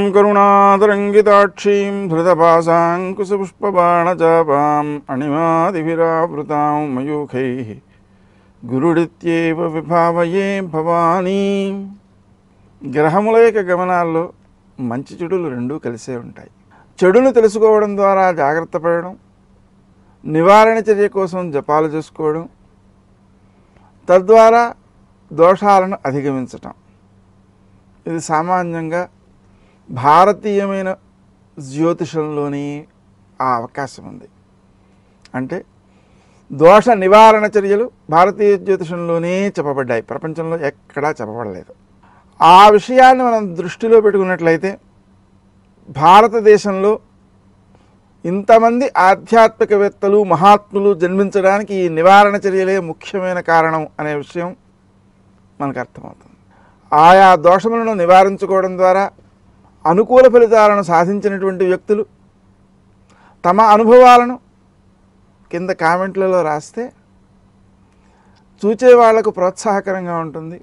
కరుణాం కరుణాతరంగితాక్షీం ధృతపాశాంకుశపుష్పబాణచాపాం అణిమాదిభిరావృతాం మయూఖైః గురుడిత్యేవ విభావయే భవానీ. గ్రహముల యొక్క గమనాల్లో మంచి చెడులు రెండూ కలిసే ఉంటాయి. చెడును తెలుసుకోవడం ద్వారా జాగ్రత్త పడడం, నివారణ చర్య కోసం జపాలు చేసుకోవడం, తద్వారా దోషాలను అధిగమించటం, ఇది సామాన్యంగా భారతీయమైన జ్యోతిషంలోని ఆ అవకాశం ఉంది. అంటే దోష నివారణ చర్యలు భారతీయ జ్యోతిషంలోనే చెప్పబడ్డాయి, ప్రపంచంలో ఎక్కడా చెప్పబడలేదు. ఆ విషయాన్ని మనం దృష్టిలో పెట్టుకున్నట్లయితే భారతదేశంలో ఇంతమంది ఆధ్యాత్మికవేత్తలు మహాత్ములు జన్మించడానికి ఈ నివారణ చర్యలే ముఖ్యమైన కారణం అనే విషయం మనకు అర్థమవుతుంది. ఆయా దోషములను నివారించుకోవడం ద్వారా అనుకూల ఫలితాలను సాధించినటువంటి వ్యక్తులు తమ అనుభవాలను కింద కామెంట్లలో రాస్తే చూచే వాళ్లకు ప్రోత్సాహకరంగా ఉంటుంది.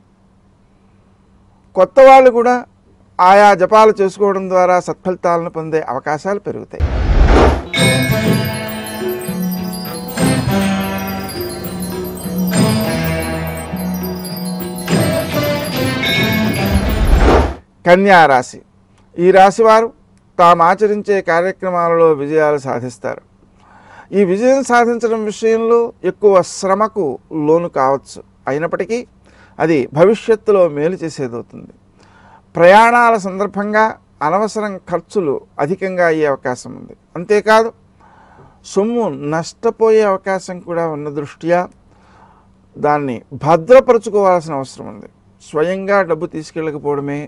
కొత్త వాళ్ళు కూడా ఆయా జపాలు చేసుకోవడం ద్వారా సత్ఫలితాలను పొందే అవకాశాలు పెరుగుతాయి. కన్యా రాశి. ఈ రాశివారు తాము ఆచరించే కార్యక్రమాలలో విజయాలు సాధిస్తారు. ఈ విజయం సాధించడం విషయంలో ఎక్కువ శ్రమకు లోను కావచ్చు, అయినప్పటికీ అది భవిష్యత్తులో మేలు చేసేదవుతుంది. ప్రయాణాల సందర్భంగా అనవసరం ఖర్చులు అధికంగా అయ్యే అవకాశం ఉంది. అంతేకాదు సొమ్ము నష్టపోయే అవకాశం కూడా ఉన్న దృష్ట్యా దాన్ని భద్రపరుచుకోవాల్సిన అవసరం ఉంది. స్వయంగా డబ్బు తీసుకెళ్ళకపోవడమే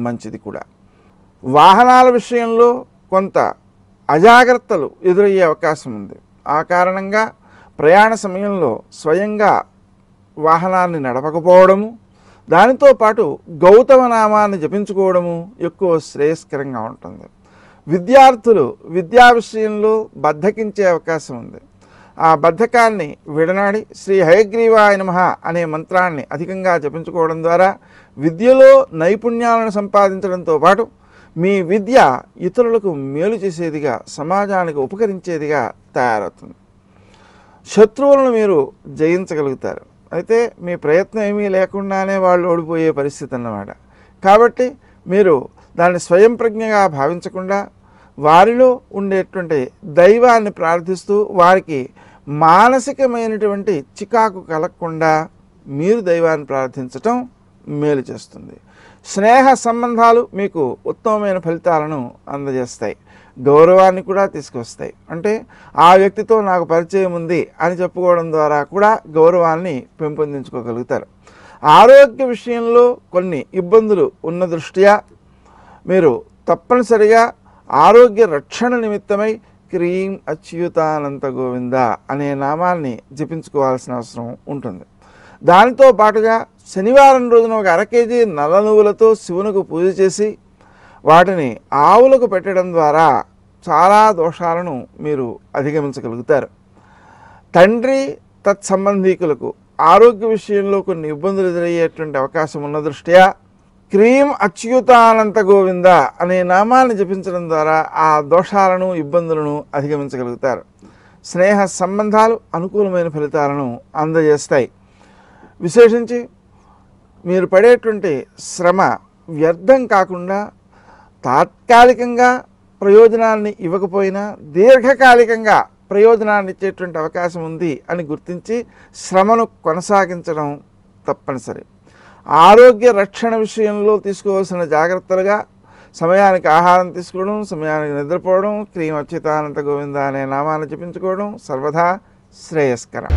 మంచిది కూడా. వాహనాల విషయంలో కొంత అజాగ్రత్తలు ఎదురయ్యే అవకాశం ఉంది. ఆ కారణంగా ప్రయాణ సమయంలో స్వయంగా వాహనాన్ని నడపకపోవడము, దానితో పాటు గౌతమ నామాన్ని జపించుకోవడము ఎక్కువ శ్రేయస్కరంగా ఉంటుంది. విద్యార్థులు విద్యా విషయంలో బద్ధకించే అవకాశం ఉంది. ఆ బద్ధకాన్ని విడనాడి శ్రీ హయగ్రీవాయ నమః అనే మంత్రాన్ని అధికంగా జపించుకోవడం ద్వారా విద్యలో నైపుణ్యాలను సంపాదించడంతో పాటు మీ విద్య ఇతరులకు మేలు చేసేదిగా, సమాజానికి ఉపకరించేదిగా తయారవుతుంది. శత్రువులను మీరు జయించగలుగుతారు. అయితే మీ ప్రయత్నం ఏమీ లేకుండానే వాళ్ళు ఓడిపోయే పరిస్థితి అన్నమాట. కాబట్టి మీరు దాన్ని స్వయం ప్రజ్ఞగా భావించకుండా వారిలో ఉండేటువంటి దైవాన్ని ప్రార్థిస్తూ వారికి మానసికమైనటువంటి చికాకు కలగకుండా మీరు దైవాన్ని ప్రార్థించటం మేలు చేస్తుంది. స్నేహ సంబంధాలు మీకు ఉత్తమమైన ఫలితాలను అందజేస్తాయి, గౌరవాన్ని కూడా తీసుకొస్తాయి. అంటే ఆ వ్యక్తితో నాకు పరిచయం ఉంది అని చెప్పుకోవడం ద్వారా కూడా గౌరవాన్ని పెంపొందించుకోగలుగుతారు. ఆరోగ్య విషయంలో కొన్ని ఇబ్బందులు ఉన్న దృష్ట్యా మీరు తప్పనిసరిగా ఆరోగ్య రక్షణ నిమిత్తమై క్రీం అచ్యుతానంత గోవింద అనే నామాన్ని జపించుకోవాల్సిన అవసరం ఉంటుంది. దానితో పాటుగా శనివారం రోజున ఒక 1 కేజీ నల్ల నువ్వులతో శివునికి పూజ చేసి వాటిని ఆవులకు పెట్టడం ద్వారా చాలా దోషాలను మీరు అధిగమించగలుగుతారు. తండ్రి తత్సంబంధీకులకు ఆరోగ్య విషయంలో కొన్ని ఇబ్బందులు ఎదురయ్యేటువంటి అవకాశం ఉన్న దృష్ట్యా క్రీం అచ్యుతానంత గోవింద అనే నామాన్ని జపించడం ద్వారా ఆ దోషాలను ఇబ్బందులను అధిగమించగలుగుతారు. స్నేహ సంబంధాలు అనుకూలమైన ఫలితాలను అందజేస్తాయి. విశేషించి మీరు పడేటువంటి శ్రమ వ్యర్థం కాకుండా తాత్కాలికంగా ప్రయోజనాన్ని ఇవ్వకపోయినా దీర్ఘకాలికంగా ప్రయోజనాన్ని ఇచ్చేటువంటి అవకాశం ఉంది అని గుర్తించి శ్రమను కొనసాగించడం తప్పనిసరి. ఆరోగ్య రక్షణ విషయంలో తీసుకోవాల్సిన జాగ్రత్తలుగా సమయానికి ఆహారం తీసుకోవడం, సమయానికి నిద్రపోవడం, క్రీం అచ్యుతానంత గోవింద అనే నామాన్ని జపించుకోవడం సర్వదా శ్రేయస్కరం.